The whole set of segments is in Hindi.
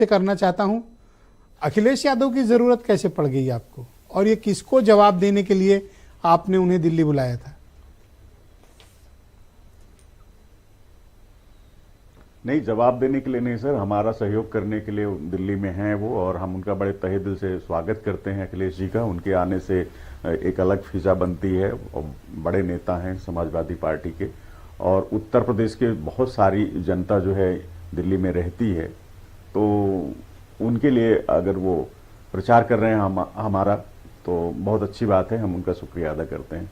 करना चाहता हूं, अखिलेश यादव की जरूरत कैसे पड़ गई आपको, और ये किसको जवाब देने के लिए आपने उन्हें दिल्ली बुलाया था? नहीं, जवाब देने के लिए नहीं सर, हमारा सहयोग करने के लिए दिल्ली में हैं वो, और हम उनका बड़े तहे दिल से स्वागत करते हैं अखिलेश जी का। उनके आने से एक अलग फिजा बनती है, और बड़े नेता हैं समाजवादी पार्टी के, और उत्तर प्रदेश के बहुत सारी जनता जो है दिल्ली में रहती है, तो उनके लिए अगर वो प्रचार कर रहे हैं हमारा, तो बहुत अच्छी बात है, हम उनका शुक्रिया अदा करते हैं।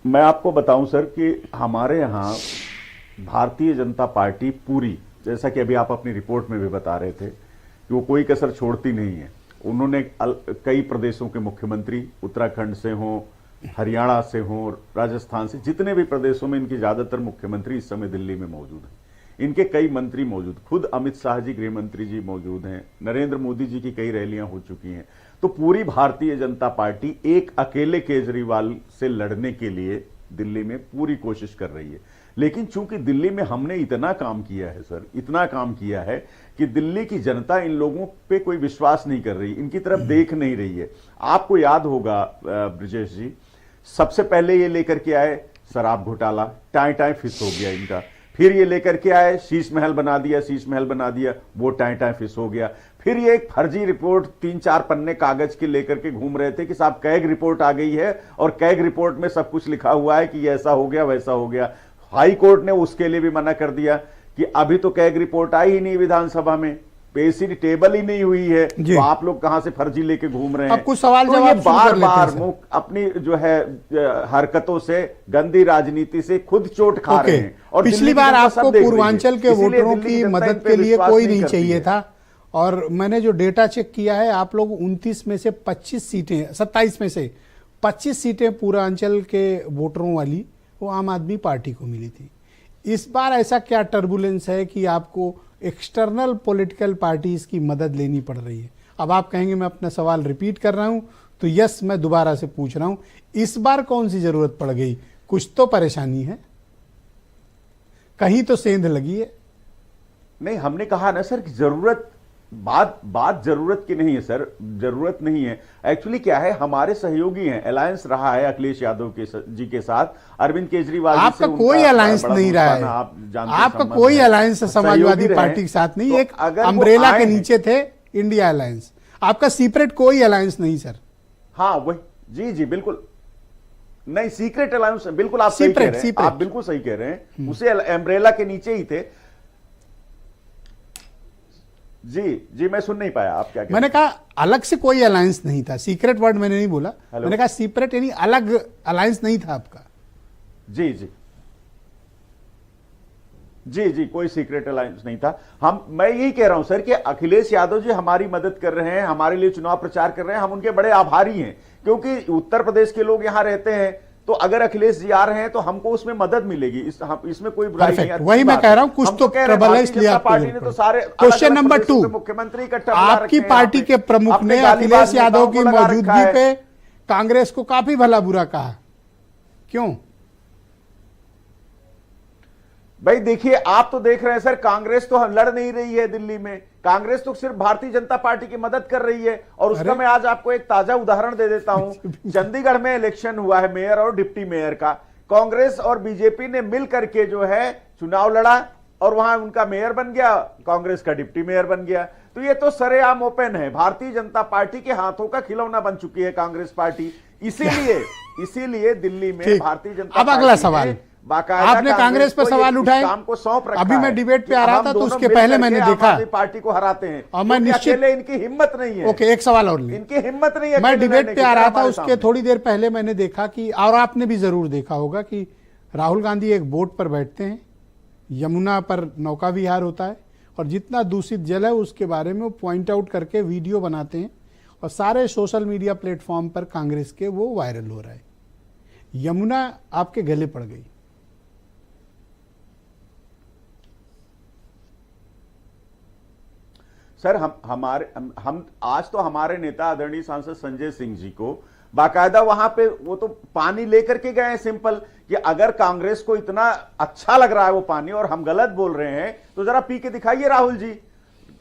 मैं आपको बताऊं सर कि हमारे यहाँ भारतीय जनता पार्टी पूरी, जैसा कि अभी आप अपनी रिपोर्ट में भी बता रहे थे, कि वो कोई कसर छोड़ती नहीं है। उन्होंने कई प्रदेशों के मुख्यमंत्री, उत्तराखंड से हों, हरियाणा से हों, राजस्थान से, जितने भी प्रदेशों में इनके ज्यादातर मुख्यमंत्री इस समय दिल्ली में मौजूद हैं। इनके कई मंत्री मौजूद, खुद अमित शाह जी गृह मंत्री जी मौजूद हैं, नरेंद्र मोदी जी की कई रैलियां हो चुकी हैं। तो पूरी भारतीय जनता पार्टी एक अकेले केजरीवाल से लड़ने के लिए दिल्ली में पूरी कोशिश कर रही है। लेकिन चूंकि दिल्ली में हमने इतना काम किया है सर, इतना काम किया है कि दिल्ली की जनता इन लोगों पे कोई विश्वास नहीं कर रही, इनकी तरफ देख नहीं रही है। आपको याद होगा ब्रिजेश जी, सबसे पहले ये लेकर के आए शराब घोटाला, टाई टाई फिस हो गया इनका। फिर ये लेकर के आए शीश महल बना दिया, शीश महल बना दिया, वो टाई टाई फिस हो गया। फिर ये एक फर्जी रिपोर्ट 3-4 पन्ने कागज के लेकर के घूम रहे थे कि साहब कैग रिपोर्ट आ गई है, और कैग रिपोर्ट में सब कुछ लिखा हुआ है कि ऐसा हो गया वैसा हो गया। हाई कोर्ट ने उसके लिए भी मना कर दिया कि अभी तो कैग रिपोर्ट आई ही नहीं विधानसभा में, पेशी टेबल ही नहीं हुई है, तो आप लोग कहां से फर्जी लेके घूम रहे हैं। अब कुछ सवाल तो ये बार बार अपनी जो है हरकतों से, गंदी राजनीति से खुद चोट खा रहे हैं। और पिछली बार आपको पूर्वांचल के वोटरों की मदद के लिए कोई नहीं चाहिए था, और मैंने जो डेटा चेक किया है, आप लोग 29 में से 25 सीटें, 27 में से 25 सीटें पूर्वांचल के वोटरों वाली वो आम आदमी पार्टी को मिली थी। इस बार ऐसा क्या टर्बुलेंस है कि आपको एक्सटर्नल पॉलिटिकल पार्टीज की मदद लेनी पड़ रही है? अब आप कहेंगे मैं अपना सवाल रिपीट कर रहा हूं, तो यस, मैं दोबारा से पूछ रहा हूं, इस बार कौन सी जरूरत पड़ गई? कुछ तो परेशानी है, कहीं तो सेंध लगी है। नहीं, हमने कहा ना सर कि जरूरत, बात जरूरत की नहीं है सर, जरूरत नहीं है। एक्चुअली क्या है, हमारे सहयोगी हैं, अलायंस रहा है अखिलेश यादव जी के साथ, अरविंद केजरीवाल जी से आपका कोई अलायंस नहीं रहा है, आप जानते, आपका कोई अलायंस समाजवादी पार्टी के साथ नहीं, एक अम्ब्रेला के नीचे थे इंडिया अलायंस, आपका सीक्रेट कोई अलायंस नहीं सर। हाँ वही, जी जी बिल्कुल नहीं, सीक्रेट अलायंस बिल्कुल आप सही कह रहे हैं, आप बिल्कुल सही कह रहे हैं, उसे अम्ब्रेला के नीचे ही थे। जी जी, मैं सुन नहीं पाया आप क्या कह रहे हैं। मैंने कहा अलग से कोई अलायंस नहीं था, सीक्रेट वर्ड मैंने नहीं बोला, मैंने कहा सीक्रेट यानी अलग अलायंस नहीं था आपका। जी जी जी जी, कोई सीक्रेट अलायंस नहीं था। मैं यही कह रहा हूं सर कि अखिलेश यादव जी हमारी मदद कर रहे हैं, हमारे लिए चुनाव प्रचार कर रहे हैं, हम उनके बड़े आभारी हैं, क्योंकि उत्तर प्रदेश के लोग यहां रहते हैं, तो अगर अखिलेश जी आ रहे हैं तो हमको उसमें मदद मिलेगी, इसमें कोई बुराई नहीं है। वही मैं कह रहा हूं, कुछ तो ट्रबल है, इसलिए पार्टी ने तो सारे क्वेश्चन नंबर 2, मुख्यमंत्री आपकी पार्टी के प्रमुख ने अखिलेश यादव की मौजूदगी पे कांग्रेस को काफी भला बुरा कहा, क्यों? भाई देखिए, आप तो देख रहे हैं सर, कांग्रेस तो लड़ नहीं रही है दिल्ली में, कांग्रेस तो सिर्फ भारतीय जनता पार्टी की मदद कर रही है। और उसका मैं आज आपको एक ताजा उदाहरण दे देता हूं। चंडीगढ़ में इलेक्शन हुआ है मेयर और डिप्टी मेयर का, कांग्रेस और बीजेपी ने मिल करके जो है चुनाव लड़ा, और वहां उनका मेयर बन गया, कांग्रेस का डिप्टी मेयर बन गया। तो ये तो सरेआम ओपन है, भारतीय जनता पार्टी के हाथों का खिलौना बन चुकी है कांग्रेस पार्टी। इसीलिए दिल्ली में भारतीय जनता, अब अगला सवाल, आपने कांग्रेस पर सवाल उठाए, अभी मैं डिबेट पे आ रहा था तो उसके पहले मैंने देखा पार्टी को हराते हैं, और मैं निश्चित इनकी हिम्मत नहीं है। ओके, एक सवाल और इनकी हिम्मत नहीं है। मैं डिबेट पे आ रहा था, उसके थोड़ी देर पहले मैंने देखा कि, और आपने भी जरूर देखा होगा कि राहुल गांधी एक बोट पर बैठते हैं, यमुना पर नौका विहार होता है, और जितना दूषित जल है उसके बारे में वो पॉइंट आउट करके वीडियो बनाते हैं, और सारे सोशल मीडिया प्लेटफॉर्म पर कांग्रेस के वो वायरल हो रहा है। यमुना आपके गले पड़ गई, सर हम आज तो हमारे नेता आदरणीय सांसद संजय सिंह जी को बाकायदा वहां पे वो तो पानी लेकर के गए हैं, सिंपल, कि अगर कांग्रेस को इतना अच्छा लग रहा है वो पानी और हम गलत बोल रहे हैं तो जरा पी के दिखाइए राहुल जी।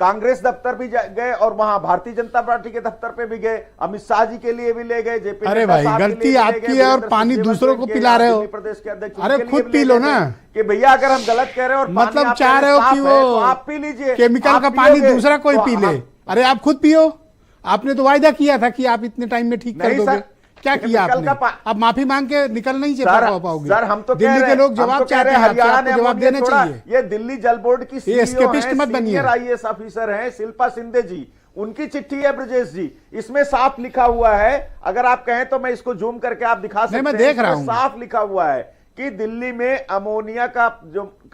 कांग्रेस दफ्तर भी गए और वहां भारतीय जनता पार्टी के दफ्तर पे भी गए, अमित शाह जी के लिए भी ले गए, जेपी अरे नड्डा भाई, साहब के गलती लिए भी ले आपकी गए, है और वीरेंद्र पानी सिंह दूसरों दिल्ली को पिला रहे हो। प्रदेश के अध्यक्ष अरे उनके लिए खुद भी पी ले लो गए ना। कि भैया अगर हम गलत कह रहे हैं और मतलब पानी आप चाह कह रहे हो साफ कि है, वो तो आप पी लीजिए, केमिकल आप का पानी पियोगे, दूसरा कोई तो पी ले। हम- अरे आप खुद पियो, आपने तो वायदा किया था कि आप इतने टाइम में ठीक कर नहीं दोगे। सर, क्या किया केमिकल आपने? का आप माफी मांग के निकल नहीं पाओगे। सर हम तो कह दिल्ली रहे के हैं, लोग हम जवाब तो कह चाहते रहे हैं, हैं, आपसे, हरियाणा आपको ने जवाब अमोनिया देना छोड़ा। चाहिए। ये दिल्ली जल बोर्ड की सीईओ एस्केपिस्ट मत बनिए। सीनियर आईएएस ऑफिसर हैं शिल्पा शिंदे जी, उनकी चिट्ठी है ब्रजेश जी, इसमें साफ लिखा हुआ है, अगर आप कहें तो मैं इसको जूम करके आप दिखा सकते हैं। मैं देख रहा इसमें हूं। साफ लिखा हुआ है कि दिल्ली में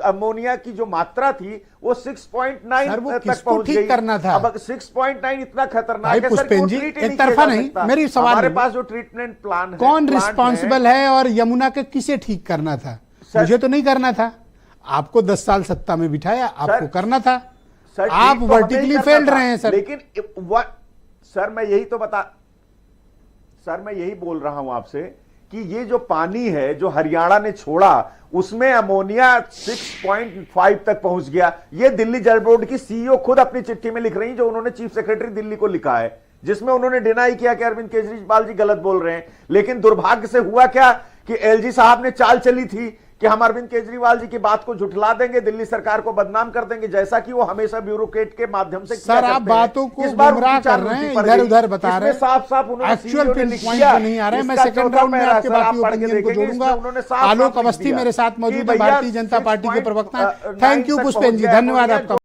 अमोनिया की जो मात्रा थी वो 6.9 सर, वो तक किसको पहुंच ठीक गई। करना था? अब 6.9 इतना खतरनाक भाई है सर कि वो पुष्पेन जी, ट्रीट ही एक तरफा किया जा नहीं, सकता। मेरी सवाल हमारे है, पास जो ट्रीटमेंट प्लान है, कौन प्लांट रिस्पॉन्सिबल है और यमुना के किसे ठीक करना था? मुझे तो नहीं करना था। आपको 10 साल सत्ता में बिठाया, आपको करना था। सर, आप ठीक तो हमें ही वर्टिकली करना फेल्ड था, रहे हैं सर। लेकिन सर मैं यही बोल रहा हूं आपसे कि ये जो पानी है जो हरियाणा ने छोड़ा उसमें अमोनिया 6.5 तक पहुंच गया। ये दिल्ली जल बोर्ड की सीईओ खुद अपनी चिट्ठी में लिख रही हैं, जो उन्होंने चीफ सेक्रेटरी दिल्ली को लिखा है, जिसमें उन्होंने डिनाई किया कि अरविंद केजरीवाल जी गलत बोल रहे हैं। लेकिन दुर्भाग्य से हुआ क्या कि एलजी साहब ने चाल चली थी कि हम अरविंद केजरीवाल जी की बात को झुठला देंगे, दिल्ली सरकार को बदनाम कर देंगे, जैसा कि वो हमेशा ब्यूरोक्रेट के माध्यम से किया सर, आप करते हैं। बातों को इस बार गुमराह उनकी चाल कर रहे हैं, उल्टी पड़ इधर गई। उधर बता रहे हैं। इसमें साफ साफ एक्चुअल उन्होंने पिन लिख पॉइंट दिया। पे नहीं आ रहे हैं। मैं इसका सेकंड चौथा राउंड में पैरा आपके सर, आप बाकी पढ़ के ओपिनियन को देखेंगे, जोड़ूंगा। इसमें उन्होंने साफ आलोक साफ लिख अवस्थी दिया मेरे साथ कि मौजूद है, भैया भारतीय जनता पार्टी के प्रवक्ता। 6.9 थैंक यू पुष्पेन जी, धन्यवाद आपका।